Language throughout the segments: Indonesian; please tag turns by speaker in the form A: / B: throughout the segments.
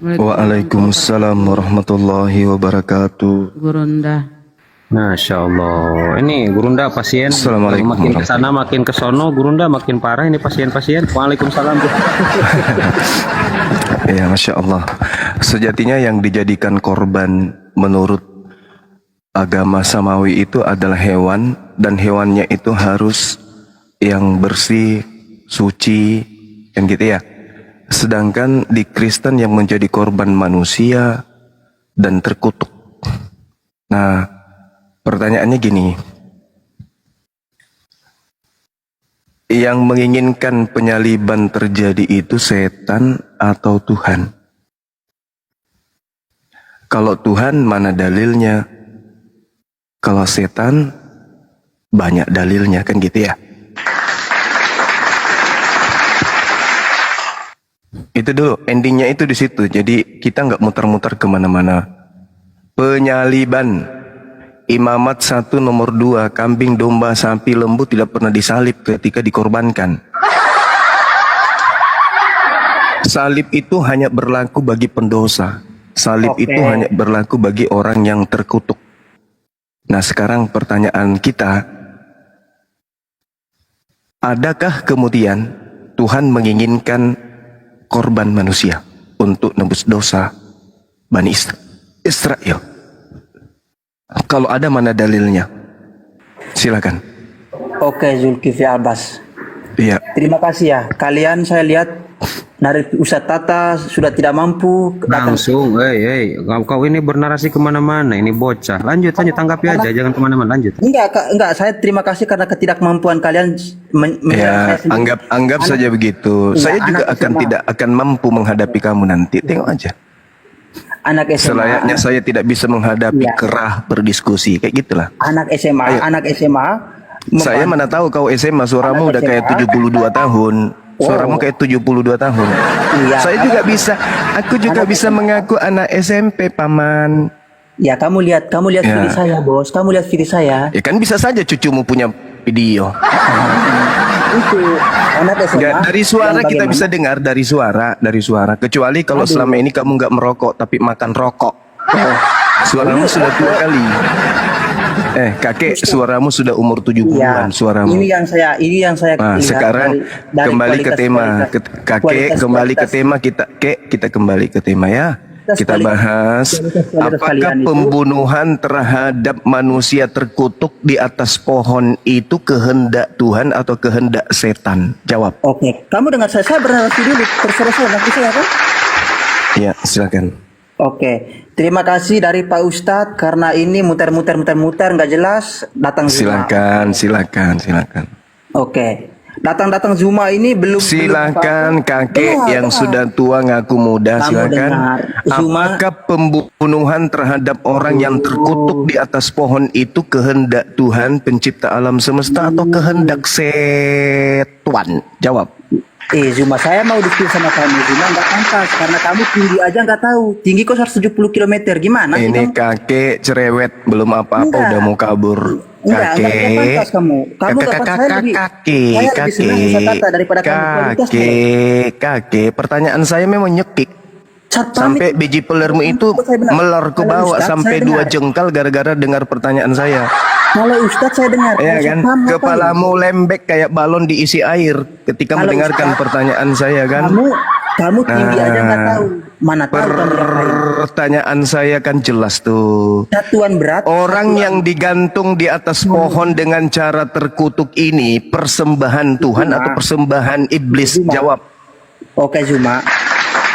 A: Waalaikumsalam warahmatullahi wabarakatuh.
B: Gurunda.
C: Masya Allah. Ini Gurunda pasien.
A: Assalamualaikum
C: Makin ke sana makin ke sono Gurunda makin parah ini pasien-pasien. Waalaikumsalam.
A: Ya, Masya Allah. Sejatinya yang dijadikan korban menurut agama samawi itu adalah hewan, dan hewannya itu harus yang bersih, suci, kan gitu ya. Sedangkan di Kristen yang menjadi korban manusia dan terkutuk. Nah, pertanyaannya gini. Yang menginginkan penyaliban terjadi itu setan atau Tuhan? Kalau Tuhan mana dalilnya? Kalau setan banyak dalilnya, kan gitu ya. Itu dulu, endingnya itu di situ. Jadi kita nggak muter-muter kemana-mana. Penyaliban, imamat 1 nomor 2, kambing, domba, sapi, lembu tidak pernah disalib ketika dikorbankan. Salib itu hanya berlaku bagi pendosa. Salib itu hanya berlaku bagi orang yang terkutuk. Nah, sekarang pertanyaan kita, adakah kemudian Tuhan menginginkan korban manusia untuk nebus dosa Bani Israel? Kalau ada, mana dalilnya? Silakan.
D: Oke, Zulkifli Abbas.
A: Iya.
D: Terima kasih ya. Kalian saya lihat dari Ustadz Tata sudah tidak mampu.
C: Langsung, kau ini bernarasi kemana-mana. Ini bocah. Lanjut tanggapi aja, jangan kemana-mana. Lanjut.
D: Enggak. Saya terima kasih karena ketidakmampuan kalian.
A: Ya, anggap saja begitu. Saya juga tidak akan mampu menghadapi kamu nanti. Tengok aja.
D: Anak SMA.
A: Selayaknya saya tidak bisa menghadapi kerah berdiskusi, kayak gitulah.
D: Anak SMA.
A: Saya mana tahu kau SMA, suaramu udah kayak 72 tahun. Suaramu kayak 72 tahun.
D: Iya,
A: Saya juga bisa. Aku juga bisa mengaku anak SMP, Paman.
D: Ya, kamu lihat video saya, Bos. Kamu lihat video saya.
A: Ya kan bisa saja cucumu punya video.
D: Itu anak SMA.
A: Nggak, dari suara kita bisa dengar, dari suara. Kecuali kalau selama ini kamu nggak merokok tapi makan rokok. Suaramu sudah tua kali. Kakek, suaramu sudah umur 70-an, suaramu.
D: Ini yang saya
A: Nah,
D: lihat
A: sekarang
D: dari
A: kembali ke tema. Kakek, kembali ke tema kita kembali ke tema ya. Kita bahas apakah pembunuhan terhadap manusia terkutuk di atas pohon itu kehendak Tuhan atau kehendak setan? Jawab.
D: Oke, kamu dengar saya bernarasi dulu, terserah saya nanti saya kan?
A: Ya, silakan.
D: Oke, terima kasih dari Pak Ustadz karena ini muter-muter nggak jelas datang Zuma.
A: Silakan.
D: Oke, datang Zuma ini belum.
A: Silakan kakek yang sudah tua ngaku muda, silakan. Apakah pembunuhan terhadap orang yang terkutuk di atas pohon itu kehendak Tuhan pencipta alam semesta atau kehendak setan? Jawab.
D: Zuma, saya mau diskusi sama kamu. Zuma nggak pantas karena kamu tinggi aja nggak tahu. Tinggi kok 170 km, gimana sih
A: Ini
D: kamu?
A: Kakek cerewet, belum apa-apa udah mau kabur.
D: Enggak pantas kamu. Kamu nggak pantas. Saya lebih senang Ustadz Tata daripada kamu.
A: Kakek, pertanyaan saya memang nyekik. Sampai biji pelermu itu melar ke bawah sampai 2 jengkal gara-gara dengar pertanyaan saya.
D: Kalau Ustadz saya dengar,
A: ya kan? Kepalamu lembek kayak balon diisi air ketika mendengarkan pertanyaan saya kan?
D: Kamu tinggi aja nggak tahu. Mana tahu
A: pertanyaan saya kan jelas tuh.
D: Satuan berat.
A: Orang yang digantung di atas pohon dengan cara terkutuk ini persembahan Tuhan atau persembahan iblis? Jawab.
D: Oke Zuma.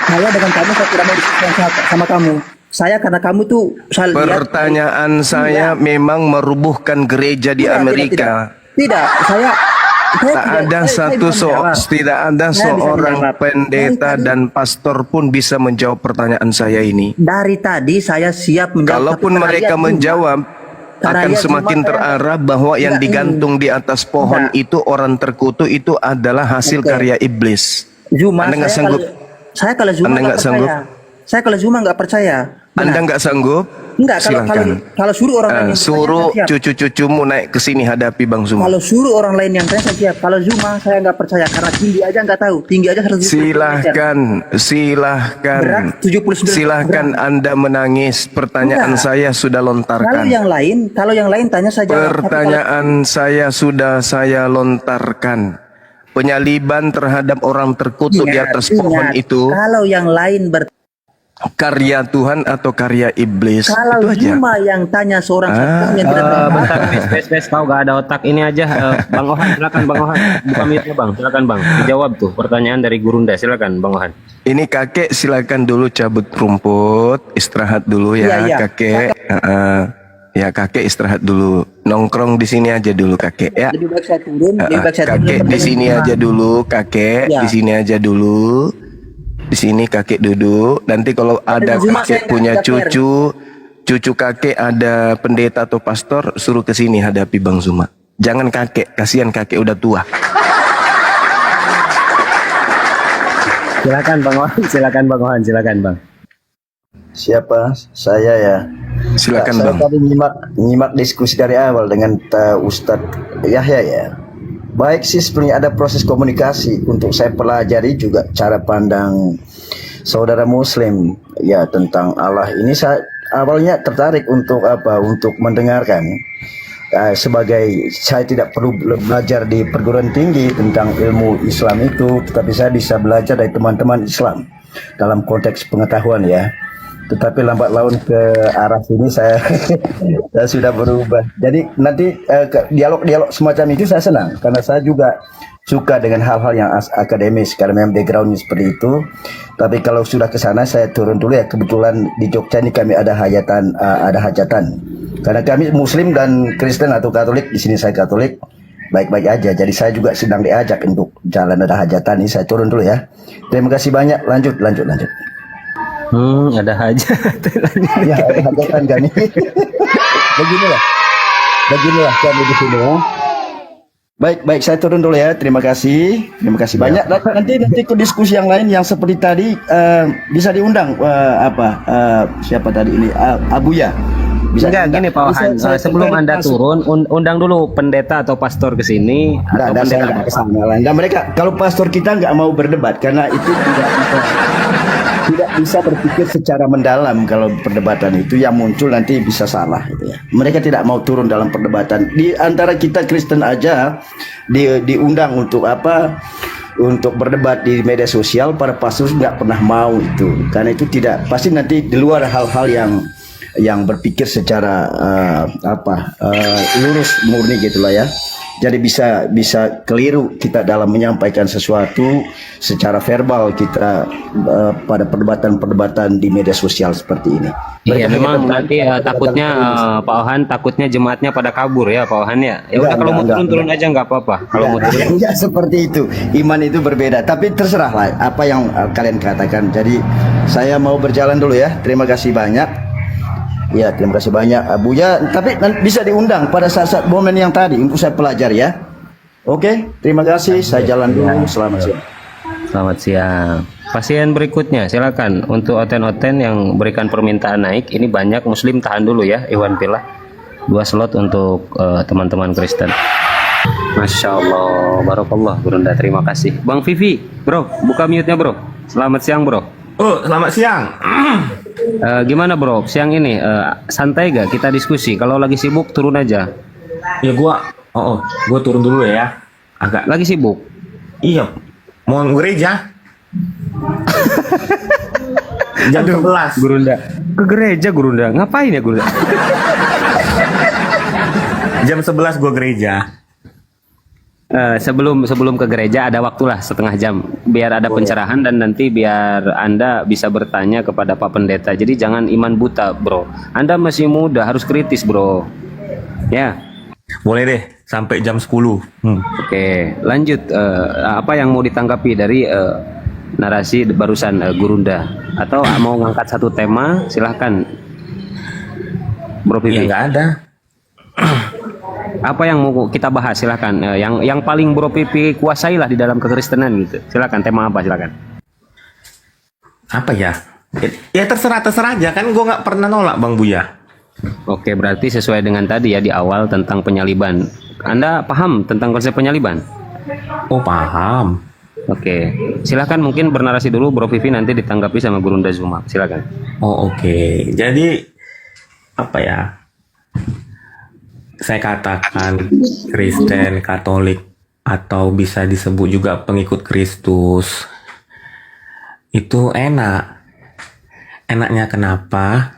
D: Saya dengan kamu saya tidak mau diskusi sama kamu. Saya karena kamu tuh
A: pertanyaan saya memang merubuhkan gereja di Amerika.
D: Tidak,
A: tidak ada seorang pendeta dan pastor pun bisa menjawab pertanyaan saya ini.
D: Dari tadi saya siap menjawab.
A: Kalaupun mereka menjawab, akan semakin terarah bahwa yang digantung di atas pohon itu orang terkutuk itu adalah hasil karya iblis.
D: Zuma,
A: Anda nggak sanggup?
D: Saya kalau Zuma nggak percaya.
A: Anda nggak sanggup?
D: Enggak,
A: Silakan.
D: kalau suruh orang lain yang
A: Suruh
D: bertanya, saya siap.
A: cucu-cucumu naik ke sini hadapi Bang Zuma.
D: Kalau suruh orang lain yang tanya saya siap. Kalau Zuma saya nggak percaya karena tinggi aja nggak tahu. Tinggi aja 170
A: Silahkan,
D: Berat
A: silahkan,
D: 79
A: silahkan Anda menangis. Pertanyaan
D: Enggak.
A: saya sudah lontarkan.
D: Kalau yang lain tanya saja.
A: Pertanyaan saya sudah saya lontarkan. Penyaliban terhadap orang terkutuk di atas pohon itu
D: Kalau yang lain
A: karya Tuhan atau karya iblis?
D: kalau
A: Itu aja.
D: Zuma yang tanya seorang satpam yang tidak
C: Bentar, Bes, kau gak ada otak ini aja. Bang Ohan, silakan Bang Ohan. Buka mic-nya Bang, silakan Bang. Dijawab tuh pertanyaan dari Gurunda, silakan Bang Ohan.
A: Ini kakek silakan dulu cabut rumput, istirahat dulu ya,
D: Iya.
A: kakek. Ya kakek istirahat dulu, nongkrong di sini aja dulu kakek ya.
D: Lebih baik saya turun, lebih baik saya
A: Kakek
D: turun.
A: di sini aja dulu, kakek
D: Ya.
A: di sini aja dulu. Di sini kakek duduk. Nanti kalau ada
D: Zuma
A: kakek
D: saya
A: punya
D: tidak
A: cucu kakek ada pendeta atau pastor, suruh ke sini hadapi Bang Zuma. Jangan kakek, kasihan kakek udah tua.
C: Silakan Bang Ohan, silakan Bang Ohan, silakan Bang.
B: Siapa? Saya ya.
A: Silakan
B: Saya
A: Bang.
B: tadi nyimak diskusi dari awal dengan Ustadz Yahya ya. Baik sih sebenarnya ada proses komunikasi untuk saya pelajari juga cara pandang saudara Muslim ya tentang Allah. Ini saya awalnya tertarik untuk apa? Untuk mendengarkan. Sebagai saya tidak perlu belajar di perguruan tinggi tentang ilmu Islam itu, tetapi saya bisa belajar dari teman-teman Islam dalam konteks pengetahuan ya. Tetapi lambat laun ke arah sini saya saya sudah berubah. Jadi nanti dialog-dialog semacam itu saya senang karena saya juga suka dengan hal-hal yang akademis karena memang backgroundnya seperti itu. Tapi kalau sudah ke sana saya turun dulu ya. Kebetulan di Jogja ini kami ada hajatan. Karena kami Muslim dan Kristen atau Katolik, di sini saya Katolik, baik-baik aja. Jadi saya juga sedang diajak untuk jalan ada hajatan ini. Saya turun dulu ya. Terima kasih banyak. Lanjut.
C: Ada hajat.
B: Ya, ada hajatan kan nih. Beginilah kami di sini ya. Baik, saya turun dulu ya. Terima kasih banyak. Nanti ke diskusi yang lain yang seperti tadi bisa diundang siapa tadi ini Abuya. Bisa
C: Enggak,
B: diundang.
C: gini Pak Ohan,
B: Saya
C: sebelum
B: tertarik
C: Anda
B: masuk.
C: turun, undang dulu pendeta atau pastor ke sini atau
B: Saya
C: pendeta.
B: nggak kesana lah. Nah, mereka kalau pastor kita nggak mau berdebat karena itu tidak bisa berpikir secara mendalam. Kalau perdebatan itu yang muncul nanti bisa salah gitu ya. Mereka tidak mau turun dalam perdebatan. Di antara kita Kristen aja diundang untuk apa? Untuk berdebat di media sosial, para pastor nggak pernah mau itu. Karena itu tidak pasti nanti di luar hal-hal yang berpikir secara lurus murni gitulah ya. Jadi bisa keliru kita dalam menyampaikan sesuatu secara verbal kita pada perdebatan di media sosial seperti ini.
C: Iya,
B: Mereka
C: memang
B: hanya
C: nanti takutnya Pak Ohan takutnya jemaatnya pada kabur ya Pak Ohan ya. Ya udah kalau mau turun aja nggak apa-apa. Kalau mau turun.
B: Ya seperti itu. Iman itu berbeda. Tapi terserah lah apa yang kalian katakan. Jadi saya mau berjalan dulu ya. Terima kasih banyak. Ya, terima kasih banyak Abuya. Tapi bisa diundang pada saat-saat momen yang tadi untuk saya pelajari ya. Oke, terima kasih. Saya jalan dulu. Selamat siang.
C: Selamat siang. Pasien berikutnya silakan untuk oten-oten yang berikan permintaan naik. Ini banyak Muslim, tahan dulu ya Iwan Pilah. 2 slot untuk teman-teman Kristen. Masya Allah, Barakallah Gurunda, terima kasih. Bang Vivi, bro, buka mute-nya bro. Selamat siang bro.
E: Oh, selamat siang.
C: Gimana bro, siang ini santai gak kita diskusi? Kalau lagi sibuk turun aja.
E: Ya gua turun dulu ya. Agak
C: Lagi sibuk?
E: iya. Mau gereja. Jam 11.
C: Gurunda, ke gereja Gurunda, ngapain ya Gurunda?
E: Jam 11 gua gereja.
C: Sebelum ke gereja ada waktulah setengah jam biar ada pencerahan dan nanti biar Anda bisa bertanya kepada Pak Pendeta. Jadi jangan iman buta bro, Anda masih muda, harus kritis bro ya.
E: Boleh deh sampai jam 10.
C: Oke, lanjut. Apa yang mau ditanggapi dari narasi barusan Gurunda, atau mau ngangkat satu tema? Silahkan Bro
E: Ya
C: Vivi.
E: nggak ada.
C: Apa yang mau kita bahas? Silahkan. Yang paling Bro Pipi kuasai lah di dalam kekristenan gitu. Silahkan, tema apa? Silahkan.
E: Apa ya? Ya terserah aja kan, gue nggak pernah nolak Bang Buya.
C: Oke, berarti sesuai dengan tadi ya di awal tentang penyaliban. Anda paham tentang konsep penyaliban?
E: Oh paham.
C: Oke, silakan mungkin bernarasi dulu Bro Vivi, nanti ditanggapi sama Gurunda Zuma. Silakan.
E: Oh oke. Jadi apa ya? Saya katakan Kristen, Katolik, atau bisa disebut juga pengikut Kristus, itu enak. Enaknya kenapa?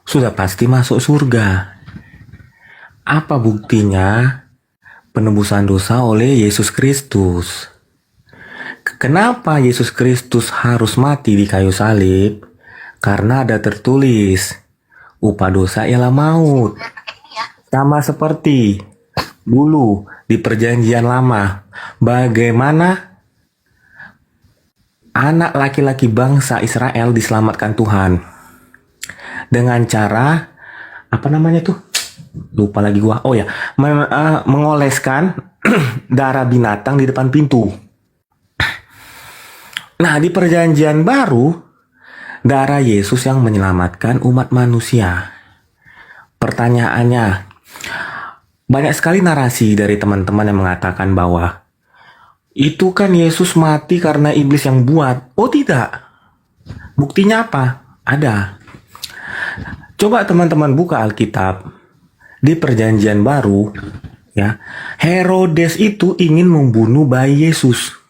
E: Sudah pasti masuk surga. Apa buktinya? Penebusan dosa oleh Yesus Kristus. Kenapa Yesus Kristus harus mati di kayu salib? Karena ada tertulis, upah dosa ialah maut. Sama seperti dulu di perjanjian lama, bagaimana anak laki-laki bangsa Israel diselamatkan Tuhan dengan cara apa namanya tuh? Lupa lagi gua. Oh ya, mengoleskan darah binatang di depan pintu. Nah, di perjanjian baru, darah Yesus yang menyelamatkan umat manusia. Pertanyaannya, banyak sekali narasi dari teman-teman yang mengatakan bahwa itu kan Yesus mati karena iblis yang buat. Oh tidak. Buktinya apa? Ada. Coba teman-teman buka Alkitab. Di perjanjian baru, ya, Herodes itu ingin membunuh bayi Yesus.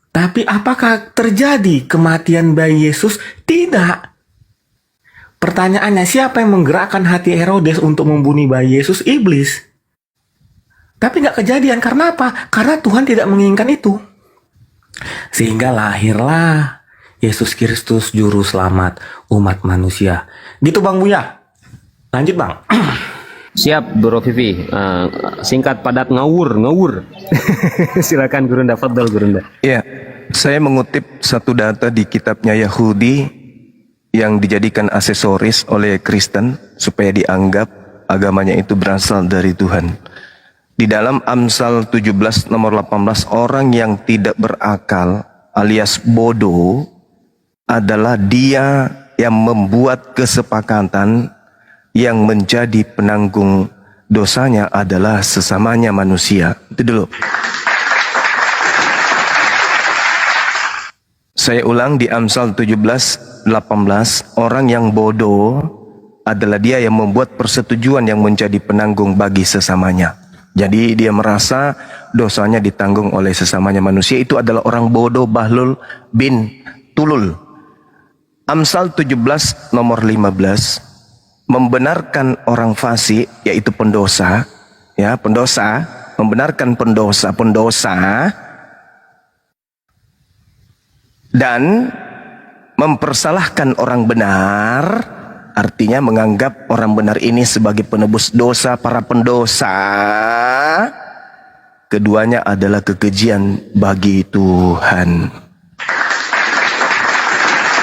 E: Tapi apakah terjadi kematian bayi Yesus? Tidak. Pertanyaannya, siapa yang menggerakkan hati Herodes untuk membunuh bayi Yesus? Iblis. Tapi nggak kejadian. Karena apa? Karena Tuhan tidak menginginkan itu. Sehingga lahirlah Yesus Kristus, juru selamat umat manusia. Gitu Bang Buya. Lanjut Bang.
C: Siap Bro Vivi. Singkat padat ngawur. Silakan Gurunda, fadhal Gurunda.
A: Ya, saya mengutip satu data di kitabnya Yahudi yang dijadikan aksesoris oleh Kristen supaya dianggap agamanya itu berasal dari Tuhan. Di dalam Amsal 17 nomor 18, orang yang tidak berakal alias bodoh adalah dia yang membuat kesepakatan yang menjadi penanggung dosanya adalah sesamanya manusia. Itu dulu. Saya ulang di Amsal 17:18, orang yang bodoh adalah dia yang membuat persetujuan yang menjadi penanggung bagi sesamanya. Jadi dia merasa dosanya ditanggung oleh sesamanya manusia. Itu adalah orang bodoh, bahlul bin tulul. Amsal 17 nomor 15 membenarkan orang fasik, yaitu pendosa, ya, pendosa, membenarkan pendosa dan mempersalahkan orang benar, artinya menganggap orang benar ini sebagai penebus dosa para pendosa. Keduanya adalah kekejian bagi Tuhan.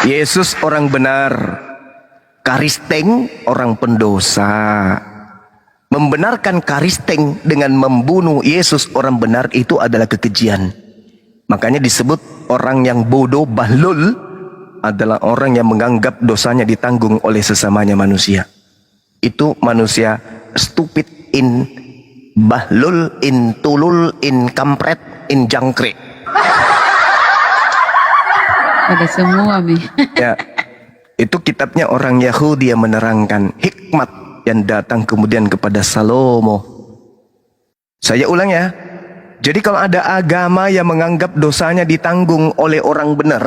A: Yesus orang benar, Karisteng orang pendosa. Membenarkan Karisteng dengan membunuh Yesus orang benar itu adalah kekejian. Makanya disebut orang yang bodoh, bahlul, adalah orang yang menganggap dosanya ditanggung oleh sesamanya manusia. Itu manusia stupid, in bahlul, in tulul, in kampret, in jangkrik.
F: Ada semua, Mi.
A: Ya, itu kitabnya orang Yahudi yang menerangkan hikmat yang datang kemudian kepada Salomo. Saya ulang ya. Jadi kalau ada agama yang menganggap dosanya ditanggung oleh orang benar,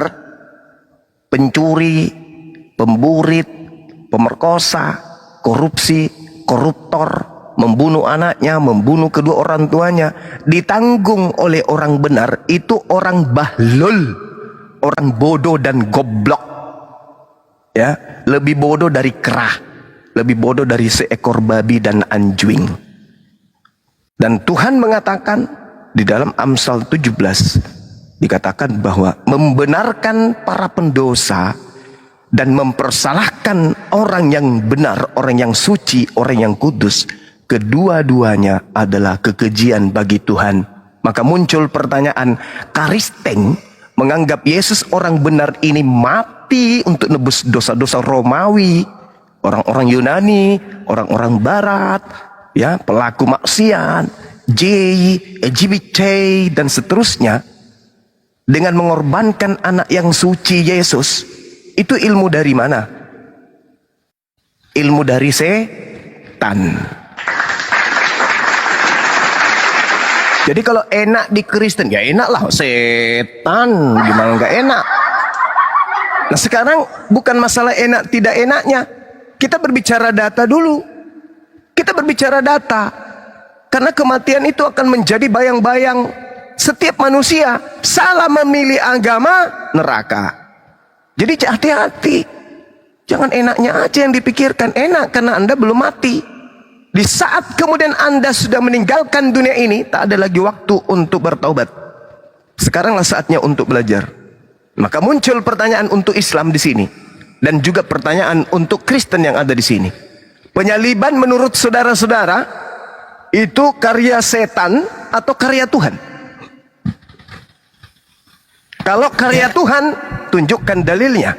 A: pencuri, pemburit, pemerkosa, korupsi, koruptor, membunuh anaknya, membunuh kedua orang tuanya, ditanggung oleh orang benar, itu orang bahlul, orang bodoh dan goblok. Ya, lebih bodoh dari kerah, lebih bodoh dari seekor babi dan anjing. Dan Tuhan mengatakan di dalam Amsal 17 dikatakan bahwa membenarkan para pendosa dan mempersalahkan orang yang benar, orang yang suci, orang yang kudus, kedua-duanya adalah kekejian bagi Tuhan. Maka muncul pertanyaan, Karisteng menganggap Yesus orang benar ini mati untuk nebus dosa-dosa Romawi, orang-orang Yunani, orang-orang Barat, ya, pelaku maksiat, LGBT dan seterusnya, dengan mengorbankan anak yang suci Yesus. Itu ilmu dari mana? Ilmu dari setan. Jadi kalau enak di Kristen, ya enak lah, setan gimana nggak enak. Nah sekarang bukan masalah enak tidak enaknya, kita berbicara data dulu. Kita berbicara data, karena kematian itu akan menjadi bayang-bayang setiap manusia. Salah memilih agama, neraka. Jadi hati-hati, jangan enaknya aja yang dipikirkan. Enak karena Anda belum mati. Di saat kemudian Anda sudah meninggalkan dunia ini, tak ada lagi waktu untuk bertaubat. Sekaranglah saatnya untuk belajar. Maka muncul pertanyaan untuk Islam di sini, dan juga pertanyaan untuk Kristen yang ada di sini. Penyaliban menurut saudara-saudara itu karya setan atau karya Tuhan? Kalau karya Tuhan, tunjukkan dalilnya.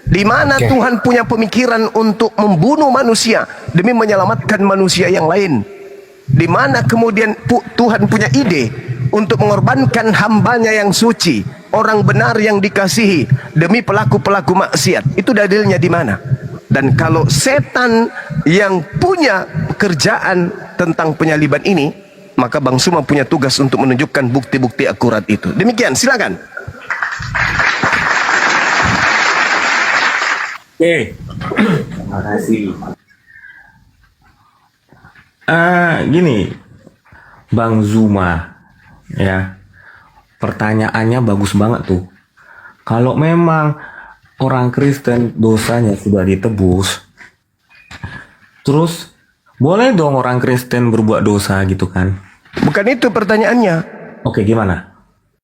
A: Di mana Tuhan punya pemikiran untuk membunuh manusia demi menyelamatkan manusia yang lain? Di mana kemudian Tuhan punya ide untuk mengorbankan hambanya yang suci, orang benar yang dikasihi, demi pelaku-pelaku maksiat? Itu dalilnya di mana? Dan kalau setan yang punya pekerjaan tentang penyaliban ini, maka Bang Suma punya tugas untuk menunjukkan bukti-bukti akurat itu. Demikian, silakan.
E: Oke, terima kasih. Gini, Bang Zuma, ya, pertanyaannya bagus banget tuh. Kalau memang orang Kristen dosanya sudah ditebus, terus boleh dong orang Kristen berbuat dosa gitu kan?
A: Bukan itu pertanyaannya.
E: Oke, gimana?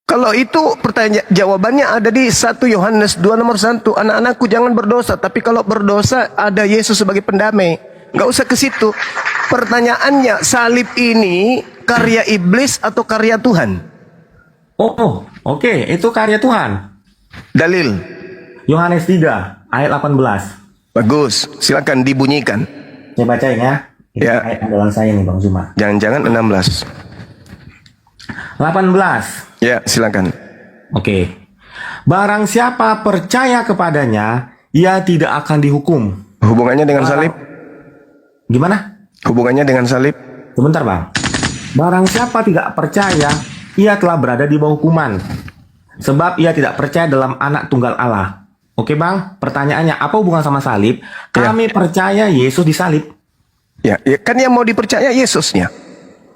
A: Kalau itu jawabannya ada di 1 Yohanes 2 nomor 1. Anak-anakku jangan berdosa, tapi kalau berdosa ada Yesus sebagai pendamai. Nggak usah ke situ. Pertanyaannya, salib ini karya iblis atau karya Tuhan?
E: Oke, itu karya Tuhan.
A: Dalil.
E: Yohanes 3 ayat 18.
A: Bagus, silakan dibunyikan.
E: Saya bacain ya. Ini
A: Ya.
E: ayat andalan saya nih Bang Zuma.
A: Jangan-jangan 16.
E: 18.
A: Ya, silakan.
E: Oke. Barang siapa percaya kepadanya, ia tidak akan dihukum.
A: Hubungannya dengan salib?
E: Gimana?
A: Hubungannya dengan salib?
E: Sebentar Bang. Barang siapa tidak percaya, ia telah berada di bawah hukuman. Sebab ia tidak percaya dalam anak tunggal Allah. Oke Bang, pertanyaannya apa hubungan sama salib? Kami percaya Yesus disalib.
A: Ya, kan yang mau dipercaya Yesusnya.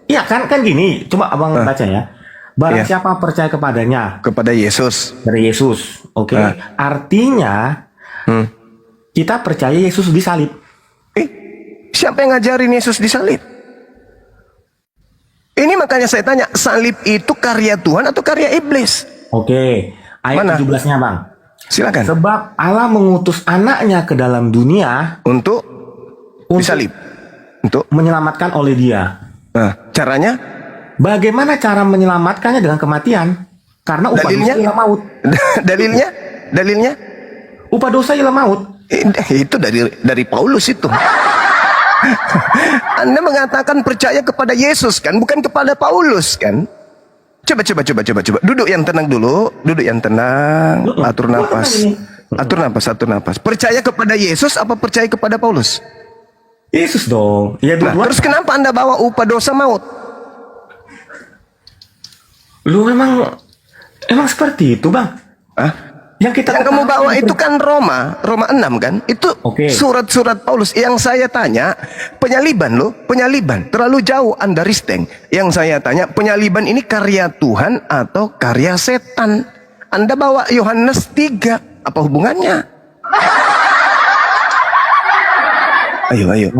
E: Iya kan gini, coba Abang baca ya. Barang
A: Iya.
E: siapa percaya kepadanya,
A: Kepada Yesus.
E: dari Yesus. Oke. Artinya kita percaya Yesus disalib.
A: Siapa yang ngajarin Yesus disalib? Ini makanya saya tanya, salib itu karya Tuhan atau karya iblis?
E: Oke. Ayat
A: Mana?
E: 17-nya Bang.
A: Silakan.
E: Sebab Allah mengutus anaknya ke dalam dunia
A: Untuk disalib. Untuk
E: menyelamatkan oleh dia.
A: Nah, caranya?
E: Bagaimana cara menyelamatkannya dengan kematian? Karena upah
A: Dalilnya?
E: dosa ialah maut.
A: Dalilnya?
E: Upah dosa ialah maut.
A: Itu dari Paulus itu. Anda mengatakan percaya kepada Yesus kan, bukan kepada Paulus kan? Coba. Duduk yang tenang dulu, duduk yang tenang, atur nafas. Percaya kepada Yesus apa percaya kepada Paulus?
E: Yesus dong. Ya
A: Nah,
E: dua.
A: terus kenapa Anda bawa upah dosa maut?
E: Lu emang seperti itu Bang.
A: Hah?
E: Yang kita
A: Yang kamu bawa itu kan Roma 6 kan? Itu
E: Oke.
A: surat-surat Paulus. Yang saya tanya, penyaliban terlalu jauh Anda risteng. Yang saya tanya, penyaliban ini karya Tuhan atau karya setan? Anda bawa Yohanes 3, apa hubungannya? Ayo.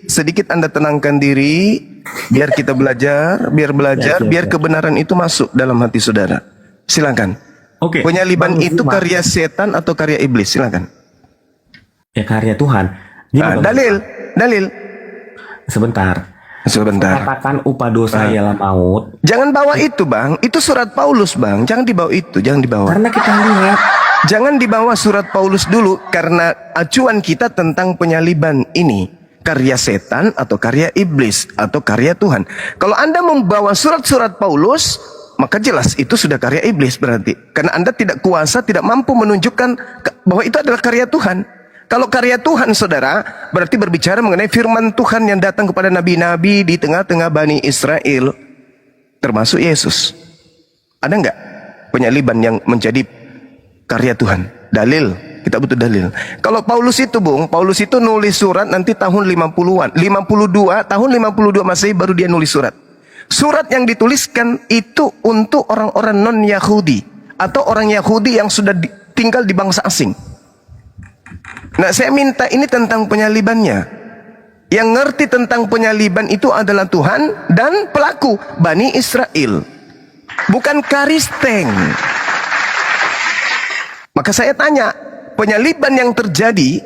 A: Sedikit Anda tenangkan diri, biar kita belajar, biar kebenaran itu masuk dalam hati saudara. Silakan.
E: Oke.
A: Penyaliban
E: Bang
A: itu
E: Zuma.
A: karya setan atau karya iblis? Silakan.
E: Ya karya Tuhan. Gini,
A: Nah,
E: Bang.
A: dalil.
E: Sebentar.
A: Sebentar.
E: Katakan upah dosa ialah maut.
A: Jangan bawa itu, Bang. Itu surat Paulus, Bang. Jangan dibawa itu, jangan dibawa.
E: Karena kita lihat
A: Jangan dibawa surat Paulus dulu karena acuan kita tentang penyaliban ini karya setan atau karya iblis atau karya Tuhan. Kalau Anda membawa surat-surat Paulus, maka jelas itu sudah karya iblis berarti. Karena Anda tidak kuasa, tidak mampu menunjukkan bahwa itu adalah karya Tuhan. Kalau karya Tuhan, saudara, berarti berbicara mengenai firman Tuhan yang datang kepada nabi-nabi di tengah-tengah Bani Israel, termasuk Yesus. Ada nggak penyaliban yang menjadi karya Tuhan? Dalil, kita butuh dalil. Kalau Paulus itu, Bung, Paulus itu nulis surat nanti tahun 50-an, 52, tahun 52 Masehi baru dia nulis surat. Surat yang dituliskan itu untuk orang-orang non-Yahudi atau orang Yahudi yang sudah tinggal di bangsa asing. Nah, saya minta ini tentang penyalibannya. Yang ngerti tentang penyaliban itu adalah Tuhan dan pelaku Bani Israel, bukan Karisteng. Maka saya tanya, penyaliban yang terjadi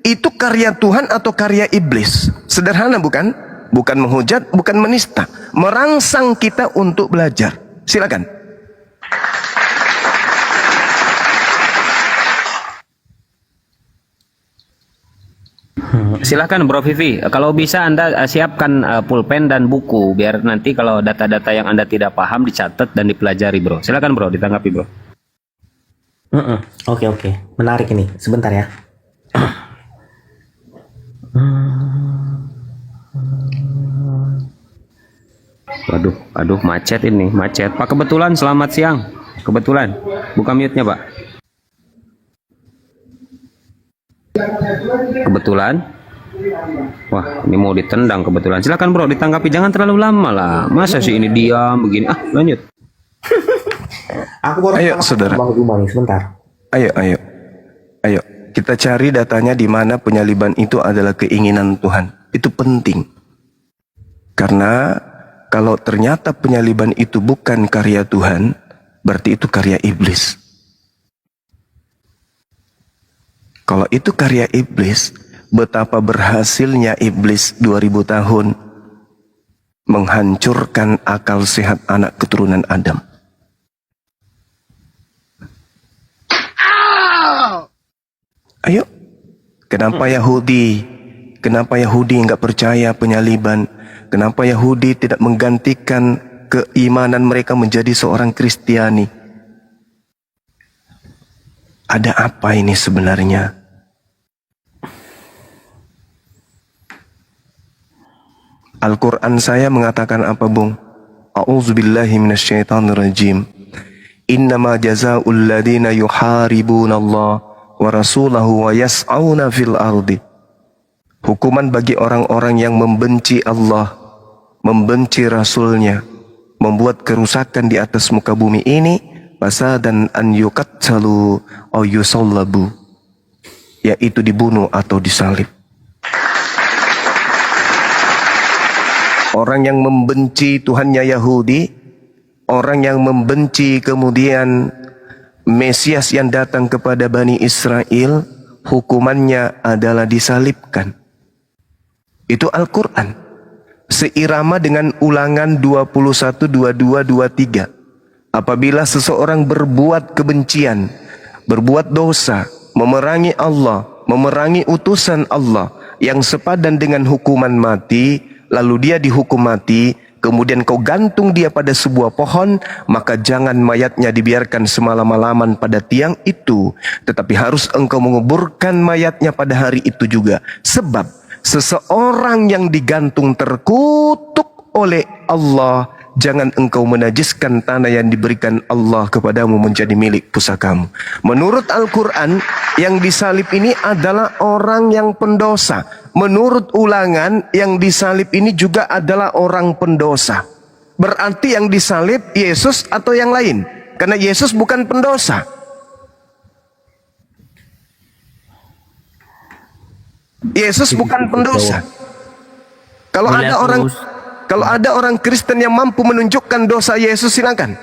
A: itu karya Tuhan atau karya iblis? Sederhana bukan? Bukan menghujat, bukan menista, merangsang kita untuk belajar. Silakan.
C: Silakan Bro Vivi, kalau bisa Anda siapkan pulpen dan buku biar nanti kalau data-data yang Anda tidak paham dicatat dan dipelajari, Bro. Silakan Bro, ditanggapi Bro.
E: Oke. Menarik ini. Sebentar ya.
C: Aduh, macet ini, macet. Pak Kebetulan, selamat siang. Kebetulan, buka mute-nya, Pak. Kebetulan. Wah, ini mau ditendang Kebetulan. Silakan Bro, ditanggapi. Jangan terlalu lama lah. Masa sih ini diam begini? Lanjut.
E: Aku baru
A: Ayo, saudara.
E: Bang Zuma nih, sebentar.
A: Ayo. Kita cari datanya di mana penyaliban itu adalah keinginan Tuhan. Itu penting. Karena kalau ternyata penyaliban itu bukan karya Tuhan, berarti itu karya iblis. Kalau itu karya iblis, betapa berhasilnya iblis 2000 tahun menghancurkan akal sehat anak keturunan Adam. Ayo, kenapa Yahudi nggak percaya penyaliban? Kenapa Yahudi tidak menggantikan keimanan mereka menjadi seorang Kristiani? Ada apa ini sebenarnya? Al-Quran saya mengatakan apa, Bung? A'udzubillahi minasyaitonirrajim. Innama jazaa'ul ladina yuharibuna Allah wa rasulahu wa yas'auna fil ardi. Hukuman bagi orang-orang yang membenci Allah, membenci Rasulnya, membuat kerusakan di atas muka bumi ini, fasadan an yuqattalu aw yusallabu, yaitu dibunuh atau disalib. Orang yang membenci Tuhannya Yahudi, orang yang membenci kemudian Mesias yang datang kepada Bani Israel, hukumannya adalah disalibkan. Itu Al-Quran. Seirama dengan Ulangan 21, 22, 23. Apabila seseorang berbuat kebencian, berbuat dosa, memerangi Allah, memerangi utusan Allah yang sepadan dengan hukuman mati, lalu dia dihukum mati, kemudian kau gantung dia pada sebuah pohon, maka jangan mayatnya dibiarkan semalam-malaman pada tiang itu, tetapi harus engkau menguburkan mayatnya pada hari itu juga. Sebab seseorang yang digantung terkutuk oleh Allah, jangan engkau menajiskan tanah yang diberikan Allah kepadamu menjadi milik pusakamu. Menurut Al-Quran, yang disalib ini adalah orang yang pendosa. Menurut Ulangan, yang disalib ini juga adalah orang pendosa. Berarti yang disalib Yesus atau yang lain? Karena Yesus bukan pendosa. Yesus bukan pendosa. Kalau ada orang Kristen yang mampu menunjukkan dosa Yesus, silakan.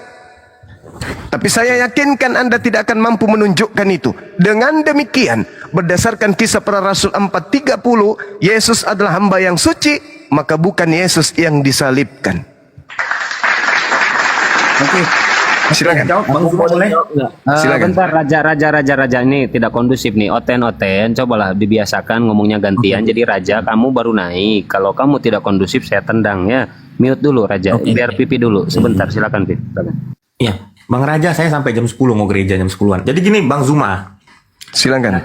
A: Tapi saya yakinkan Anda tidak akan mampu menunjukkan itu. Dengan demikian, berdasarkan Kisah Para Rasul 4:30, Yesus adalah hamba yang suci, maka bukan Yesus yang disalibkan.
E: Oke.
A: Silakan.
E: Jawab Bang Zuma boleh?
A: Silakan.
C: Bentar, raja ini tidak kondusif nih. Oten, cobalah dibiasakan ngomongnya gantian. Jadi raja, kamu baru naik. Kalau kamu tidak kondusif, saya tendang ya. Mute dulu raja, biar Pipi dulu. Sebentar, silakan Pipi.
E: Iya, Bang Raja, saya sampai jam 10 mau gereja jam 10-an. Jadi gini Bang Zuma,
A: Silakan.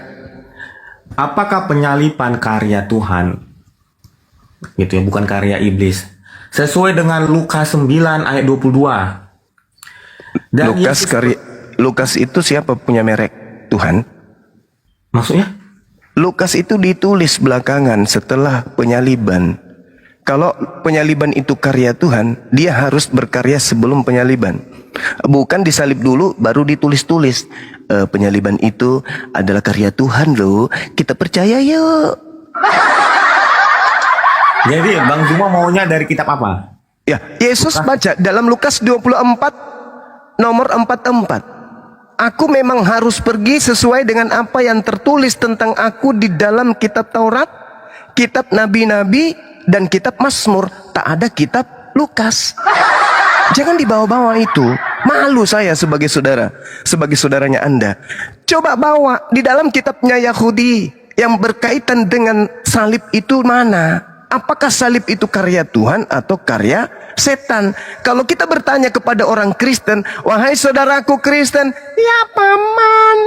E: apakah penyalipan karya Tuhan gitu ya, bukan karya iblis, sesuai dengan Lukas 9 ayat 22? Dan
A: Lukas itu siapa punya merek? Tuhan.
E: maksudnya?
A: Lukas itu ditulis belakangan setelah penyaliban. Kalau penyaliban itu karya Tuhan, dia harus berkarya sebelum penyaliban. Bukan disalib dulu baru ditulis-tulis. Penyaliban itu adalah karya Tuhan loh. Kita percaya yuk.
E: Jadi Bang Zuma maunya dari kitab apa?
A: Ya, Yesus baca dalam Lukas 24 nomor 44. Aku memang harus pergi sesuai dengan apa yang tertulis tentang aku di dalam kitab Taurat, kitab nabi-nabi, dan kitab Mazmur. Tak ada kitab Lukas. Jangan dibawa-bawa itu. Malu saya sebagai saudara, sebagai saudaranya Anda. Coba bawa di dalam kitabnya Yahudi yang berkaitan dengan salib itu mana? Apakah salib itu karya Tuhan atau karya setan? Kalau kita bertanya kepada orang Kristen, wahai saudaraku Kristen, ya paman,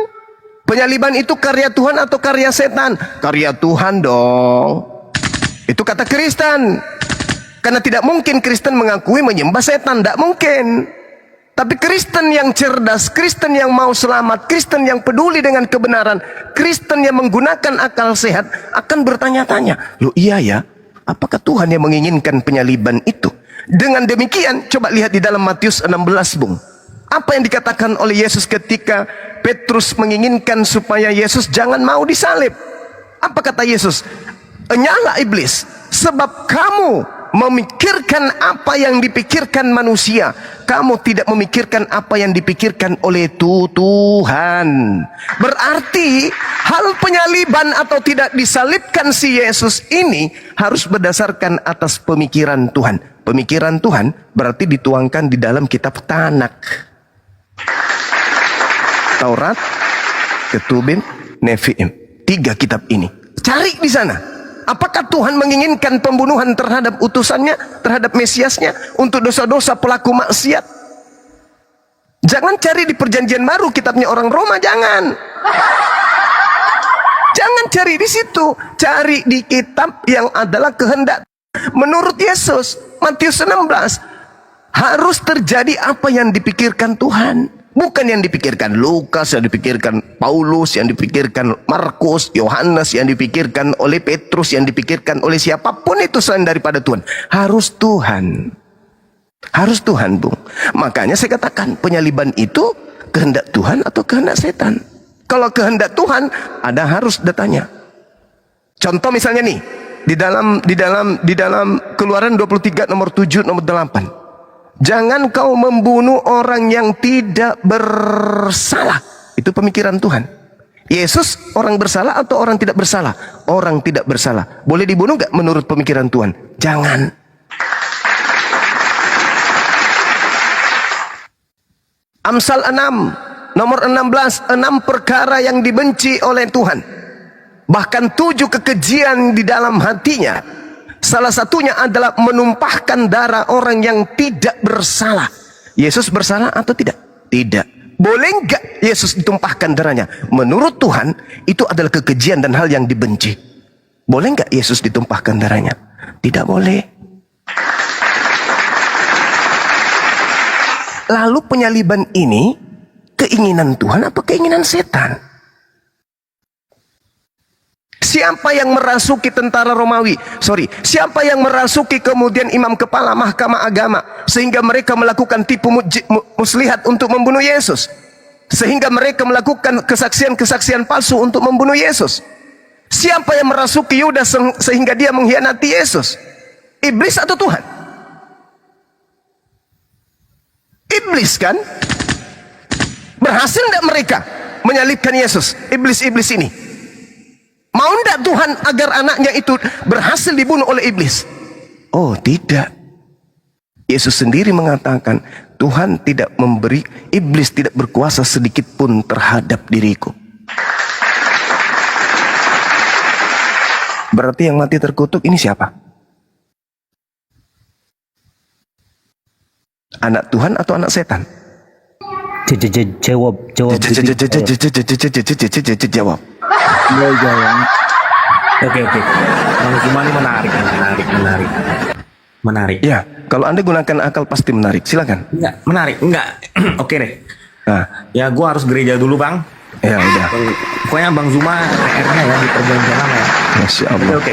A: penyaliban itu karya Tuhan atau karya setan? Karya Tuhan dong. Itu kata Kristen. Karena tidak mungkin Kristen mengakui menyembah setan, tidak mungkin. Tapi Kristen yang cerdas, Kristen yang mau selamat, Kristen yang peduli dengan kebenaran, Kristen yang menggunakan akal sehat akan bertanya-tanya, loh iya ya, apakah Tuhan yang menginginkan penyaliban itu? Dengan demikian, coba lihat di dalam Matius 16, Bung. Apa yang dikatakan oleh Yesus ketika Petrus menginginkan supaya Yesus jangan mau disalib? Apa kata Yesus? Nyala iblis, sebab kamu memikirkan apa yang dipikirkan manusia, kamu tidak memikirkan apa yang dipikirkan oleh Tuhan. Berarti hal penyaliban atau tidak disalibkan si Yesus ini harus berdasarkan atas pemikiran Tuhan. Pemikiran Tuhan berarti dituangkan di dalam kitab Tanak, Taurat, Ketubim, Neviim. 3 kitab ini. Cari di sana. Apakah Tuhan menginginkan pembunuhan terhadap utusannya, terhadap Mesiasnya, untuk dosa-dosa pelaku maksiat? Jangan cari di perjanjian baru kitabnya orang Roma, jangan. Jangan cari di situ. Cari di kitab yang adalah kehendak menurut Yesus. Matius 16. Harus terjadi apa yang dipikirkan Tuhan. Bukan yang dipikirkan Lukas, yang dipikirkan Paulus, yang dipikirkan Markus, Yohanes, yang dipikirkan oleh Petrus, yang dipikirkan oleh siapapun itu selain daripada Tuhan. Harus Tuhan. Harus Tuhan, Bung. Makanya saya katakan penyaliban itu kehendak Tuhan atau kehendak setan. Kalau kehendak Tuhan, ada harus datanya. Contoh misalnya nih, di dalam Keluaran 23 nomor 7 nomor 8. Jangan kau membunuh orang yang tidak bersalah. Itu pemikiran Tuhan. Yesus orang bersalah atau orang tidak bersalah? Orang tidak bersalah. Boleh dibunuh gak menurut pemikiran Tuhan? Jangan. Amsal 6 nomor 16. 6 perkara yang dibenci oleh Tuhan. Bahkan 7 kekejian di dalam hatinya. Salah satunya adalah menumpahkan darah orang yang tidak bersalah. Yesus bersalah atau tidak? Tidak. Boleh enggak Yesus ditumpahkan darahnya? Menurut Tuhan itu adalah kekejian dan hal yang dibenci. Boleh enggak Yesus ditumpahkan darahnya? Tidak boleh. Lalu penyaliban ini keinginan Tuhan apa keinginan setan? Siapa yang merasuki tentara Romawi? Siapa yang merasuki kemudian imam kepala mahkamah agama sehingga mereka melakukan tipu muslihat untuk membunuh Yesus? Sehingga mereka melakukan kesaksian-kesaksian palsu untuk membunuh Yesus? Siapa yang merasuki Yudas sehingga dia mengkhianati Yesus? Iblis atau Tuhan? Iblis kan? Berhasil tidak mereka menyalibkan Yesus? Iblis-iblis ini mau tidak Tuhan agar anaknya itu berhasil dibunuh oleh iblis? Oh tidak. Yesus sendiri mengatakan, Tuhan tidak memberi, iblis tidak berkuasa sedikit pun terhadap diriku. Berarti yang mati terkutuk ini siapa? Anak Tuhan atau anak setan?
C: Jawab.
A: Jawab.
E: Oke. Bang Zuma ini menarik.
A: Ya, kalau Anda gunakan akal pasti menarik. Silakan.
E: Enggak. Oke deh.
A: Nah,
E: Ya gua harus gereja dulu bang.
A: ya udah.
E: Pokoknya Bang Zuma PR-nya ya di perjanjian lama ya.
A: Masya Allah.
E: Oke.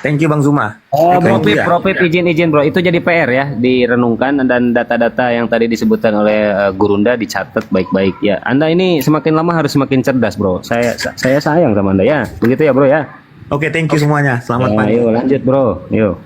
E: Thank you Bang Zuma.
C: Bro
E: Thank you ya.
C: Pip, izin bro, itu jadi PR ya, direnungkan dan data-data yang tadi disebutkan oleh Gurunda dicatat baik-baik ya. Anda ini semakin lama harus semakin cerdas bro. Saya sayang sama Anda ya. Begitu ya bro ya.
E: Oke, thank you semuanya. Selamat
C: Ya,
E: pagi.
C: Ayo lanjut bro, yuk.